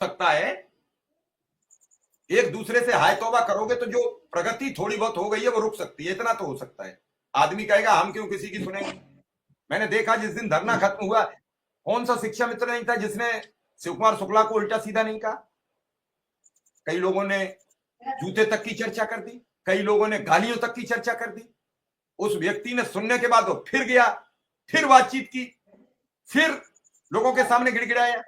सकता है। एक दूसरे से हाय तौबा करोगे तो जो प्रगति थोड़ी बहुत हो गई है वो रुक सकती है, इतना तो हो सकता है। आदमी कहेगा हम क्यों किसी की सुनेंगे। मैंने देखा जिस दिन धरना खत्म हुआ, कौन सा शिक्षा मित्र नहीं था जिसने शिव कुमार शुक्ला को उल्टा सीधा नहीं कहा। कई लोगों ने जूते तक की चर्चा कर दी, कई लोगों ने गालियों तक की चर्चा कर दी। उस व्यक्ति ने सुनने के बाद वो फिर गया, फिर बातचीत की, फिर लोगों के सामने गिड़गिड़ाया,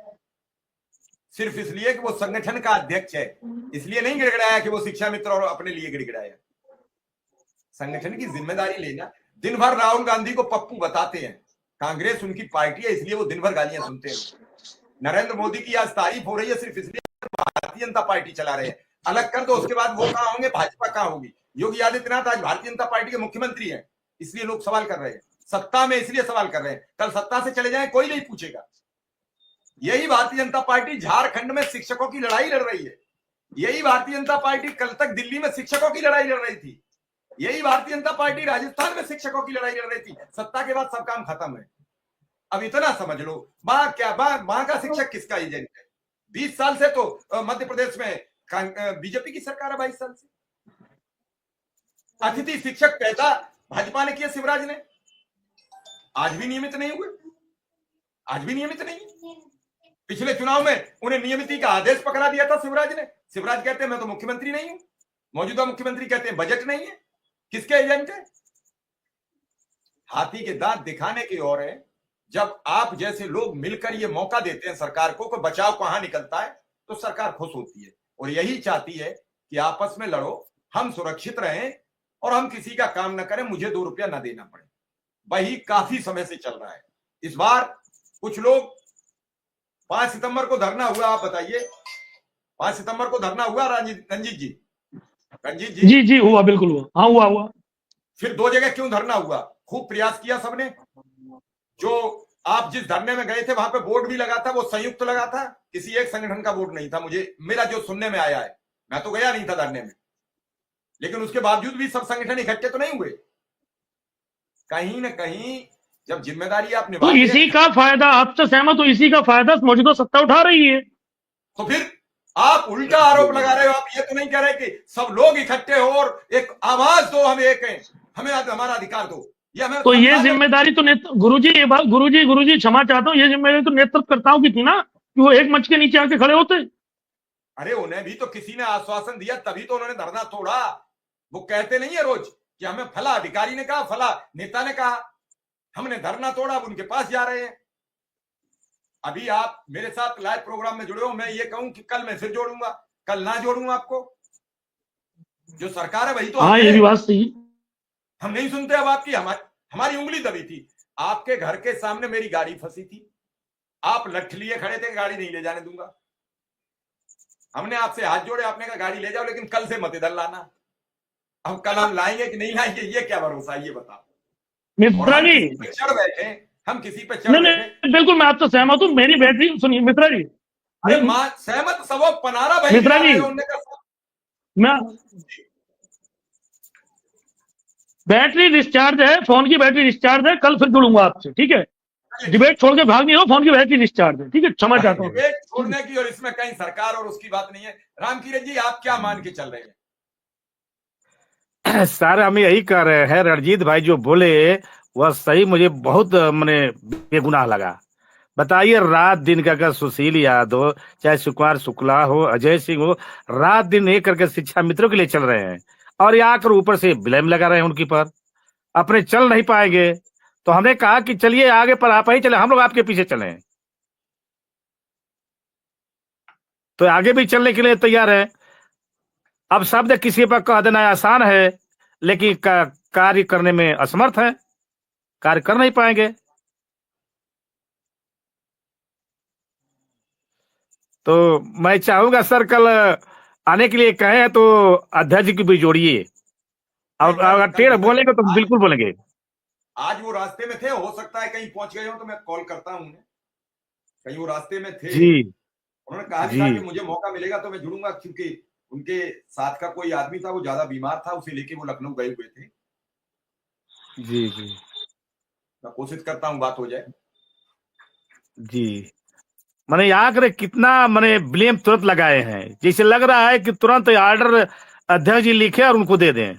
सिर्फ इसलिए कि वो संगठन का अध्यक्ष है। इसलिए नहीं गिड़गिड़ाया कि वो शिक्षा मित्र और अपने लिए गिड़गिड़ाया। संगठन की जिम्मेदारी लेना। दिन भर राहुल गांधी को पप्पू बताते हैं, कांग्रेस उनकी पार्टी है इसलिए वो दिन भर गालियां सुनते हैं। नरेंद्र मोदी की आज तारीफ हो रही है सिर्फ इसलिए भारतीय जनता पार्टी चला रहे हैं। अलग कर दो, उसके बाद वो कहां होंगे, भाजपा कहां होगी। योगी आदित्यनाथ आज भारतीय जनता पार्टी के मुख्यमंत्री हैं, इसलिए लोग सवाल कर रहे हैं। सत्ता में इसलिए सवाल कर रहे हैं, कल सत्ता से चले जाएं कोई नहीं पूछेगा। यही भारतीय जनता पार्टी झारखंड में शिक्षकों की लड़ाई लड़ रही है। यही भारतीय जनता पार्टी कल तक दिल्ली में शिक्षकों की लड़ाई लड़ रही थी। यही भारतीय जनता पार्टी राजस्थान में शिक्षकों की लड़ाई लड़ रही थी। सत्ता के बाद सब काम खत्म है। अब इतना समझ लो, मां का शिक्षक किसका एजेंट है। 20 साल से तो मध्य प्रदेश में बीजेपी की सरकार है, 22 साल से। अतिथि शिक्षक पैदा भाजपा ने किया, शिवराज ने। आज भी नियमित नहीं हुए, आज भी नियमित नहीं। पिछले चुनाव में उन्हें नियमिती का आदेश पकड़ा दिया था शिवराज ने। शिवराज कहते हैं मैं तो मुख्यमंत्री नहीं हूं, मौजूदा मुख्यमंत्री कहते हैं बजट नहीं है। किसके एजेंट है। हाथी के दांत दिखाने की ओर है। जब आप जैसे लोग मिलकर ये मौका देते हैं सरकार को बचाव कहां निकलता है, तो सरकार खुश होती है और यही चाहती है कि आपस में लड़ो, हम सुरक्षित रहें और हम किसी का काम ना करें, मुझे 2 रुपया ना देना पड़े। वही काफी समय से चल रहा है। इस बार कुछ लोग 5 सितंबर को धरना हुआ, आप बताइए 5 सितंबर को धरना हुआ रंजीत जी। जी जी हुआ, बिल्कुल हुआ, हाँ हुआ। फिर 2 जगह क्यों धरना हुआ। खूब प्रयास किया सबने। जो आप जिस धरने में गए थे वहां पे बोर्ड भी लगा था, वो संयुक्त लगा था, किसी एक संगठन का बोर्ड नहीं था। मेरा जो सुनने में आया है, मैं तो गया नहीं था धरने में, लेकिन उसके बावजूद भी सब संगठन इकट्ठे तो नहीं हुए। कहीं ना कहीं जब जिम्मेदारी आप तो निभाते हैं, इसी का फायदा, आपसे सहमत हो, इसी का फायदा मौजूदा सत्ता उठा रही है। तो फिर आप उल्टा आरोप लगा रहे हो। आप ये तो नहीं कह रहे कि सब लोग इकट्ठे हो और एक आवाज दो, हम एक हैं, हमें हमारा अधिकार दो। ये हमें तो ये जिम्मेदारी तो गुरुजी क्षमा चाहता हूँ, ये जिम्मेदारी तो नेतृत्वकर्ताओं की थी ना, कि वो एक मंच के नीचे आके खड़े होते। अरे उन्हें भी तो किसी ने आश्वासन दिया, तभी तो उन्होंने धरना तोड़ा। वो कहते नहीं है रोज कि हमें फला अधिकारी ने कहा, फला नेता ने कहा, हमने धरना तोड़ा, अब उनके पास जा रहे हैं। अभी आप मेरे साथ लाइव प्रोग्राम में जुड़े हो, मैं ये कहूं कि कल मैं फिर जोड़ूंगा, कल ना जोड़ूंगा आपको। जो सरकार है वही तो हाँ, ये भी बात सही। हम नहीं सुनते अब आपकी। हमारी उंगली दबी थी। आपके घर के सामने मेरी गाड़ी फंसी थी, आप लठ लिए खड़े थे, गाड़ी नहीं ले जाने दूंगा। हमने आपसे हाथ जोड़े, आपने कहा गाड़ी ले जाओ, लेकिन कल से मत इधर लाना। अब कल हम लाएंगे कि नहीं लाएंगे, ये क्या भरोसा है, ये बताओ। मित्रा जी, चढ़ बैठे, हम किसी पे चढ़ नहीं बैठे। नहीं, बिल्कुल मैं आपसे सहमत हूँ। मेरी बैटरी सुनिए मित्रा जी, अरे मां सहमत सब पनारा भाई मित्रा जी, मैं बैटरी डिस्चार्ज है, फोन की बैटरी डिस्चार्ज है, कल फिर जुड़ूंगा आपसे, ठीक है। डिबेट छोड़ के भाग नहीं हो, फोन की बैटरी डिस्चार्ज है, ठीक है, क्षमा चाहता हूँ। डिबेट छोड़ने की और इसमें कहीं सरकार और उसकी बात नहीं है। रामकिरण जी आप क्या मान के चल रहे हैं। सर हम यही कर रहे हैं, रणजीत भाई जो बोले वह सही, मुझे बहुत मैंने बेगुनाह लगा। बताइए, रात दिन का अगर सुशील यादव, चाहे सुकुमार शुक्ला हो, अजय सिंह हो, रात दिन एक करके शिक्षा मित्रों के लिए चल रहे हैं और यहाँ आकर ऊपर से ब्लेम लगा रहे हैं उनकी पर, अपने चल नहीं पाएंगे। तो हमने कहा कि चलिए आगे पर आप ही चले, हम लोग आपके पीछे चले, तो आगे भी चलने के लिए तैयार है। अब शब्द किसी पर कह देना आसान है, लेकिन कार्य करने में असमर्थ है, कार्य कर नहीं पाएंगे। तो मैं चाहूंगा सर कल आने के लिए कहे तो अध्यक्ष की भी जोड़िए, और अगर टेढ़ बोलेंगे तो बिल्कुल बोलेंगे। आज वो रास्ते में थे, हो सकता है कहीं पहुंच गए हो, तो मैं कॉल करता हूं। कहीं वो रास्ते में थे जी, उन्होंने कहा भी था कि मुझे मौका मिलेगा तो मैं जुड़ूंगा, क्योंकि उनके साथ का कोई आदमी था, वो ज्यादा बीमार था, उसे लेके वो लखनऊ गए हुए थे। जी जी, मैं कोशिश करता हूँ बात हो जाए। जी मैंने यहाँ करे कितना मैंने ब्लेम तुरंत लगाए हैं, जैसे लग रहा है कि तुरंत ऑर्डर अध्यक्ष जी लिखे और उनको दे दें।